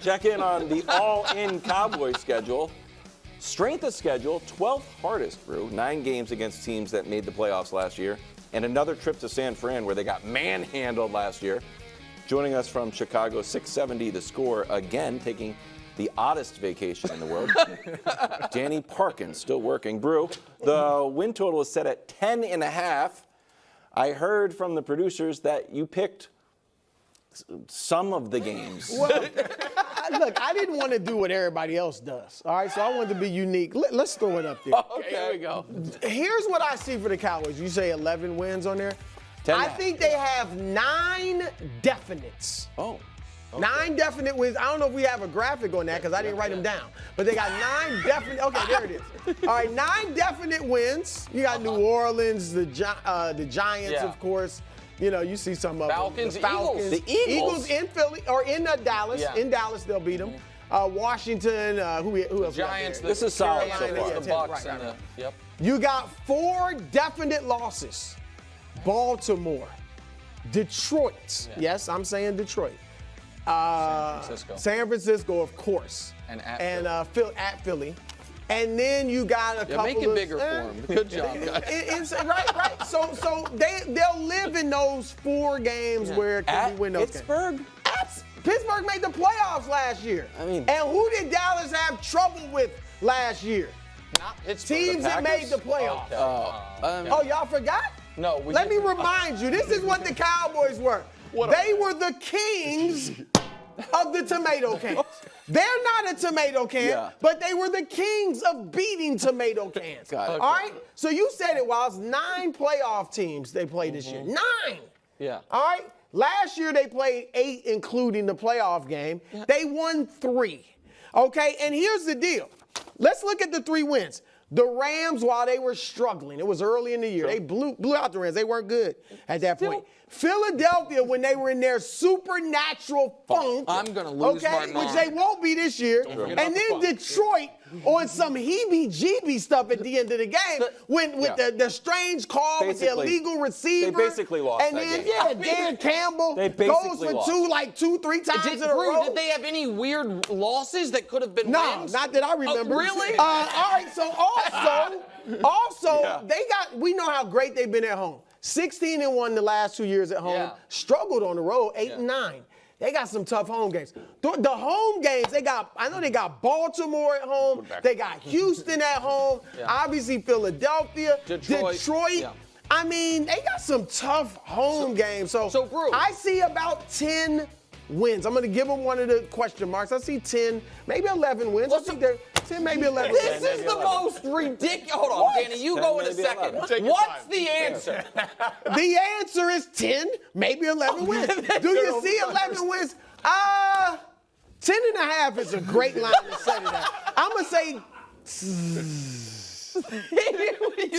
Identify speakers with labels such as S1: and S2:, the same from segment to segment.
S1: Check in on the all-in Cowboys schedule. Strength of schedule, 12th hardest, Brew. 9 games against teams that made the playoffs last year. And another trip to San Fran where they got manhandled last year. Joining us from Chicago, 670 The Score, again, taking the oddest vacation in the world. Danny Parkins, still working. Brew, the win total is set at 10.5. I heard from the producers that you picked some of the games.
S2: Well, look, I didn't want to do what everybody else does. All right, so I wanted to be unique. Let's throw it up there.
S1: Okay, here we go.
S2: Here's what I see for the Cowboys. You say 11 wins on there.
S1: 10.
S2: I think they have 9 definites.
S1: Oh. Okay.
S2: 9 definite wins. I don't know if we have a graphic on that because I didn't write them down. But they got 9 definite. Okay, there it is. All right, 9 definite wins. You got New Orleans, the Giants, of course. You know, you see some of
S3: Falcons,
S2: them. The Falcons,
S3: Eagles.
S1: The Eagles.
S2: Eagles in Philly or in Dallas.
S3: Yeah.
S2: In Dallas, they'll beat them. Washington. Who else?
S3: Giants.
S1: This is solid so
S3: Carolina,
S1: far.
S3: the Bucks, and the yep.
S2: You got 4 definite losses. Baltimore, Detroit.
S3: Yeah.
S2: Yes, I'm saying Detroit. San Francisco, of course.
S3: And at
S2: at Philly. And then you got a couple
S3: make it bigger for them. Good job, guys.
S2: Right. So they'll live in those 4 games where can we win those
S1: Pittsburgh?
S2: games. Pittsburgh made the playoffs last year.
S1: I mean,
S2: and who did Dallas have trouble with last year?
S3: Not Pittsburgh.
S2: Teams that made the playoffs.
S3: Okay.
S2: Oh, y'all forgot?
S3: No.
S2: Let me remind you, this is what the Cowboys were. They were the kings of the tomato cans. They're not a tomato can, but they were the kings of beating tomato cans.
S1: Got it.
S2: All right? So you said it, Wiles. 9 playoff teams they played this year. 9!
S3: Yeah.
S2: All right? Last year they played 8, including the playoff game. Yeah. They won 3. Okay? And here's the deal. Let's look at the 3 wins. The Rams, while they were struggling, it was early in the year. They blew out the Rams. They weren't good at that point. Philadelphia, when they were in their supernatural funk,
S3: I'm gonna lose my mind.
S2: which they won't be this year. And then Detroit on some heebie-jeebie stuff at the end of the game with the strange call with the illegal receiver.
S1: They basically lost
S2: and
S1: that
S2: then,
S1: game.
S2: Dan Campbell
S1: They
S2: goes
S1: basically
S2: for
S1: lost.
S2: 2-3 times in a row.
S3: Did they have any weird losses that could have been
S2: No,
S3: wins?
S2: not that I remember.
S3: Oh, really?
S2: All right, so we know how great they've been at home. 16-1 the last 2 years at home.
S3: Yeah.
S2: Struggled on the road, 8-9. They got some tough home games. The home games, they got Baltimore at home. They got Houston at home. Obviously Philadelphia, Detroit.
S3: Yeah.
S2: I mean, they got some tough home games. So
S3: Brew,
S2: I see about 10 wins. I'm going to give them one of the question marks. I see 10, maybe 11 wins. I think they're 10, maybe 11
S3: This
S2: wins.
S3: is the most ridiculous. Hold on, Danny, you go in a second. What's the answer?
S2: The answer is 10, maybe 11 wins. Do you see 11 wins? 10.5 is a great line to set it at. I'm going to say...
S3: You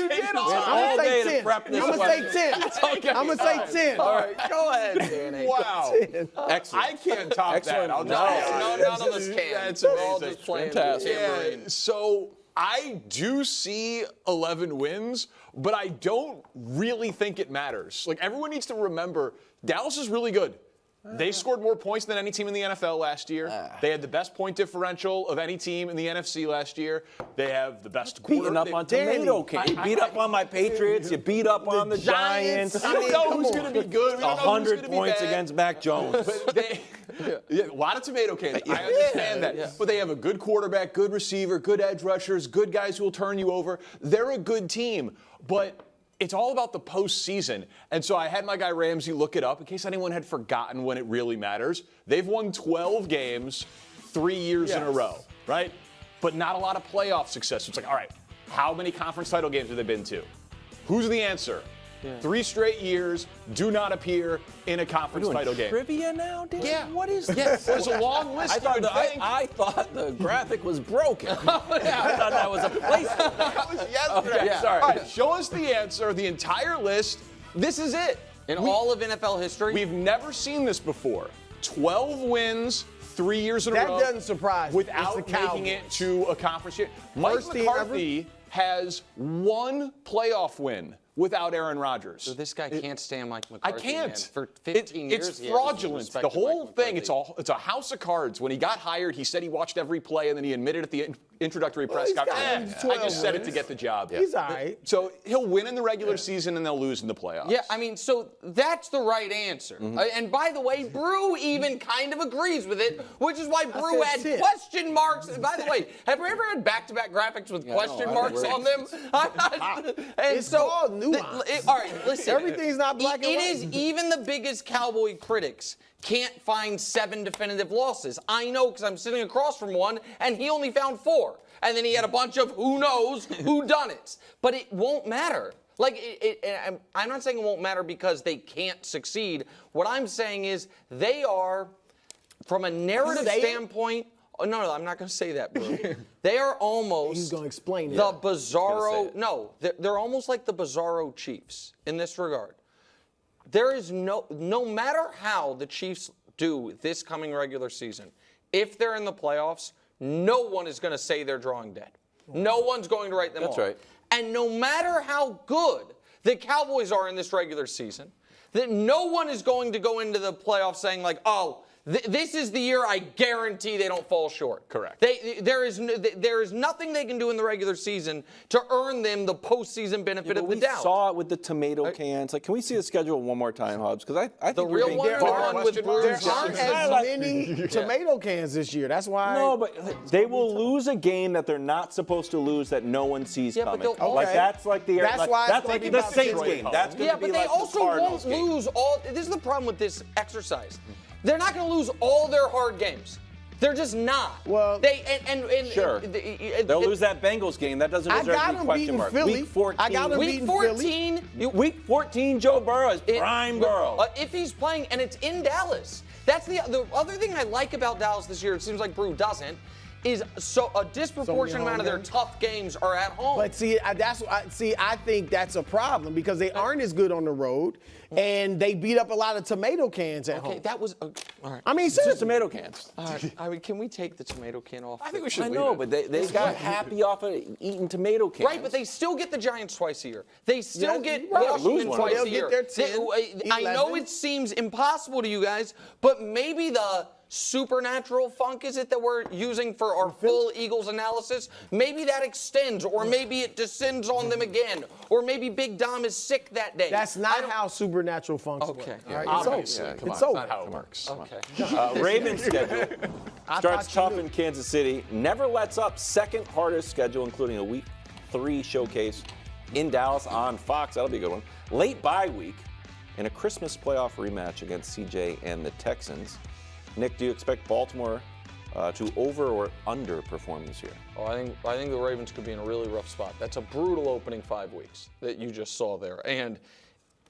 S3: did all
S2: I'm
S1: day to
S2: 10.
S1: prep this
S2: I'm going to say 10.
S3: Okay.
S2: I'm going to say 10.
S3: All right, go ahead, Danny.
S4: Wow.
S1: Excellent.
S4: I can't top that. I'll just
S3: No, none of us can.
S4: That's
S3: We're all
S4: amazing.
S3: just playing
S1: Fantastic.
S3: tambourine.
S4: So I do see 11 wins, but I don't really think it matters. Like, everyone needs to remember, Dallas is really good. They scored more points than any team in the NFL last year. They had the best point differential of any team in the NFC last year. They have the best
S1: Beating up on tomato can. You beat up on my Patriots. You beat up on the Giants.
S4: We don't know who's going to be good. We don't know who's
S1: 100
S4: going to be
S1: points
S4: bad.
S1: against Mac Jones.
S4: But a lot of tomato cans. I understand that. But they have a good quarterback, good receiver, good edge rushers, good guys who will turn you over. They're a good team. But it's all about the postseason. And so I had my guy Ramsey look it up in case anyone had forgotten when it really matters. They've won 12 games 3 years in a row, right? But not a lot of playoff success. It's like, all right, how many conference title games have they been to? Who's the answer? 3 straight years do not appear in a conference title game.
S1: Trivia now, dude?
S4: Yeah.
S1: What is
S4: Yes, there's a long list.
S1: I thought the graphic was broken. I thought that was a placeholder.
S4: That was yesterday.
S1: Okay, sorry.
S4: All right, show us the answer, the entire list. This is it.
S3: In all of NFL history?
S4: We've never seen this before. 12 wins, 3 years in a row.
S2: That doesn't surprise me.
S4: Without
S2: It's the
S4: making
S2: Cowboys.
S4: it to a conference year. Mike
S2: First team
S4: McCarthy has 1 playoff win without Aaron Rodgers.
S3: So this guy can't stand Mike McCarthy.
S4: I can't.
S3: Man. For 15 years,
S4: It's fraudulent. The whole thing, it's a house of cards. When he got hired, he said he watched every play, and then he admitted at the introductory press conference, I just said it to get the job.
S2: He's all right.
S4: So he'll win in the regular season, and they'll lose in the playoffs.
S3: Yeah, I mean, so that's the right answer. And by the way, Brew even kind of agrees with it, which is why Brew had question marks. And by the way, have we ever had back-to-back graphics with question marks on them? And
S2: it's called nuance.
S3: All right, listen.
S2: Everything's not black and white.
S3: It is even the biggest Cowboy critics can't find 7 definitive losses. I know because I'm sitting across from one, and he only found 4. And then he had a bunch of who knows who done it. But it won't matter. Like, I'm not saying it won't matter because they can't succeed. What I'm saying is they are, from a narrative standpoint, no, I'm not going to say that, bro. They are almost
S2: He's going to explain
S3: the Bizarro. No, they're almost like the Bizarro Chiefs in this regard. There is no matter how the Chiefs do this coming regular season, if they're in the playoffs, no one is going to say they're drawing dead. No one's going to write them off.
S1: That's right.
S3: And no matter how good the Cowboys are in this regular season, that no one is going to go into the playoffs saying like, oh, this is the year I guarantee they don't fall short.
S4: Correct.
S3: There is nothing they can do in the regular season to earn them the postseason benefit of the doubt.
S1: We saw it with the tomato cans. Like, can we see the schedule one more time, Hobbs? Because I think
S3: the real one, the one with
S2: there aren't as many tomato cans this year. That's why.
S1: No, but they will lose a game that they're not supposed to lose that no one sees coming.
S3: But they'll
S1: like that's like the
S2: That's why it's
S1: that's
S2: gonna
S1: like
S2: be
S1: the
S2: about
S1: Saints
S2: Detroit
S1: game.
S2: home.
S1: That's going to be
S3: but they
S1: like
S3: also
S1: the Cardinals
S3: won't
S1: game.
S3: lose all. This is the problem with this exercise. They're not going to lose all their hard games. They're just not.
S2: Well,
S1: sure. They'll lose that Bengals game. That doesn't deserve any question mark.
S2: Philly.
S1: Week 14.
S2: I got him
S3: Week 14.
S1: Week 14, Joe Burrow is prime Burrow.
S3: If he's playing, and it's in Dallas. That's the other thing I like about Dallas this year. It seems like Brew doesn't. Is a disproportionate amount of their tough games are at home.
S2: But see, I think that's a problem because they aren't as good on the road, and they beat up a lot of tomato cans at home.
S3: Okay, that was all right.
S2: I mean,
S1: It's just
S2: seriously.
S1: tomato cans.
S3: I mean, can we take the tomato can off?
S4: I think we should
S1: I
S4: leave
S1: know,
S4: it.
S1: but they got happy off of eating tomato cans.
S3: Right, but they still get the Giants twice a year. They still
S2: Yeah,
S3: get
S2: right.
S3: Washington
S1: Lose one.
S3: twice
S2: They'll
S3: a year.
S2: get their 10,
S3: I know
S2: 11.
S3: it seems impossible to you guys, but maybe the supernatural funk is it that we're using for our full Eagles analysis? Maybe that extends, or maybe it descends on them again, or maybe Big Dom is sick that day.
S2: That's not how supernatural funks work.
S3: Okay.
S2: All right,
S4: Obviously.
S2: it's over.
S4: Come on,
S2: It's
S4: that's
S2: over.
S4: not how it works.
S3: Okay.
S1: Ravens schedule starts
S2: thought you
S1: tough
S2: knew.
S1: in Kansas City. Never lets up. Second hardest schedule, including a Week 3 showcase in Dallas on Fox. That'll be a good one. Late bye week and a Christmas playoff rematch against CJ and the Texans. Nick, do you expect Baltimore to over or underperform this year?
S3: Oh, I think the Ravens could be in a really rough spot. That's a brutal opening 5 weeks that you just saw there, and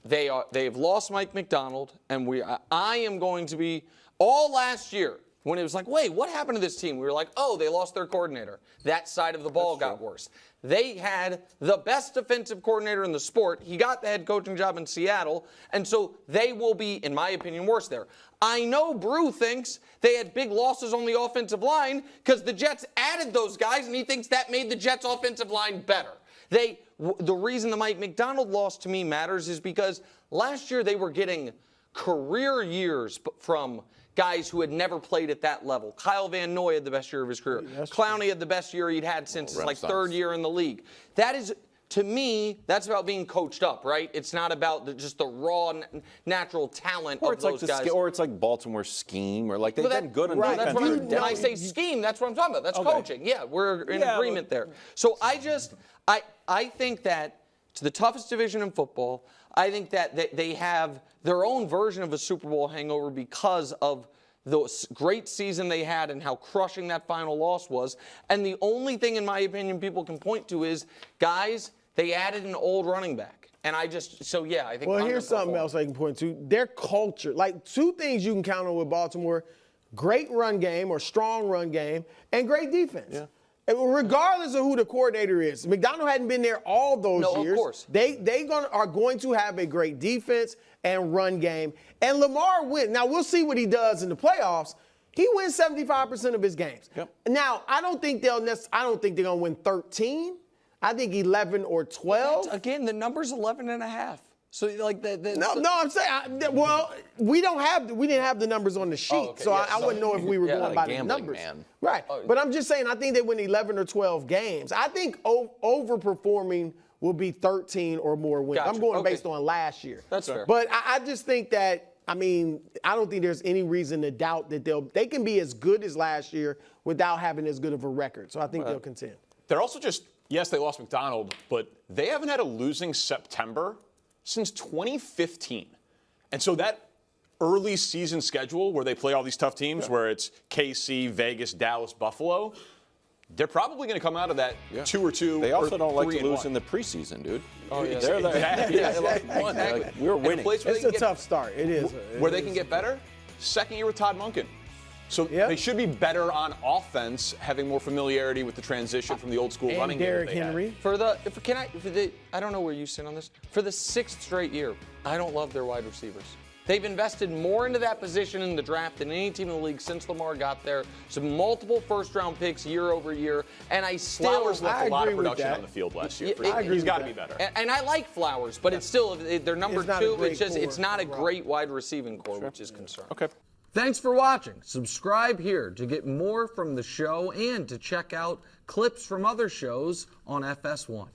S3: they've lost Mike McDonald, and I am going to be all last year when it was like, wait, what happened to this team? We were like, oh, they lost their coordinator. That side of the ball got worse. They had the best defensive coordinator in the sport. He got the head coaching job in Seattle, and so they will be, in my opinion, worse there. I know Brew thinks they had big losses on the offensive line because the Jets added those guys, and he thinks that made the Jets' offensive line better. The reason the Mike McDonald loss to me matters is because last year they were getting career years from guys who had never played at that level. Kyle Van Noy had the best year of his career. Clowney had the best year he'd had since his third year in the league. That is, to me, that's about being coached up, right? It's not about just the raw, natural talent of those guys.
S1: Or it's like Baltimore's scheme, or like they've been good on
S3: That's
S1: defense.
S3: what when I say scheme, that's what I'm talking about. That's coaching. Yeah, we're in agreement there. So I think that it's the toughest division in football. I think that they have their own version of a Super Bowl hangover because of the great season they had and how crushing that final loss was. And the only thing, in my opinion, people can point to is, guys, they added an old running back. And I think.
S2: Well, here's something else I can point to. Their culture, like 2 things you can count on with Baltimore: great run game or strong run game, and great defense. Yeah. Regardless of who the coordinator is, McDonald hadn't been there all those years.
S3: Of course.
S2: They are going to have a great defense and run game. And Lamar wins. Now we'll see what he does in the playoffs. He wins 75% of his games.
S1: Yep.
S2: Now I don't think they're going to win 13. I think 11 or 12.
S3: Again, the number's 11.5. So like
S2: No, I'm saying. We didn't have the numbers on the sheet, so I wouldn't know if we were going by the numbers.
S1: Man.
S2: Right. But I'm just saying, I think they win 11 or 12 games. I think overperforming will be 13 or more wins.
S3: Gotcha.
S2: I'm going based on last year.
S3: That's fair.
S2: But I just think that, I don't think there's any reason to doubt that they can be as good as last year without having as good of a record. So I think they'll contend.
S4: They're also yes, they lost McDonald, but they haven't had a losing September since 2015. And so that early season schedule where they play all these tough teams, where it's KC, Vegas, Dallas, Buffalo, they're probably going to come out of that 2-2.
S1: They also don't like to
S4: 3-1.
S1: lose in the preseason, dude.
S3: Oh, yeah.
S1: They're
S4: Exactly.
S1: they lost one. They're like, we're winning.
S4: Where
S2: It's a tough start. It is.
S4: Where they can get better, second year with Todd Monken. So they should be better on offense, having more familiarity with the transition from the old school
S2: And
S4: running
S2: Derrick
S4: game.
S2: Henry.
S3: I don't know where you sit on this. For the 6th straight year, I don't love their wide receivers. They've invested more into that position in the draft than any team in the league since Lamar got there. Some multiple first-round picks year over year, and
S4: Flowers left a lot of
S2: agree with
S4: production
S2: that.
S4: on the field last year.
S3: I agree
S4: He's
S3: with
S4: got to
S2: that.
S4: be better.
S3: And I like Flowers, but it's still, they're number
S2: It's not a
S3: 2.
S2: great
S3: It's just,
S2: core
S3: it's not a
S2: overall.
S3: great wide receiving core, which is concerning.
S4: Okay.
S3: Thanks for watching. Subscribe here to get more from the show and to check out clips from other shows on FS1.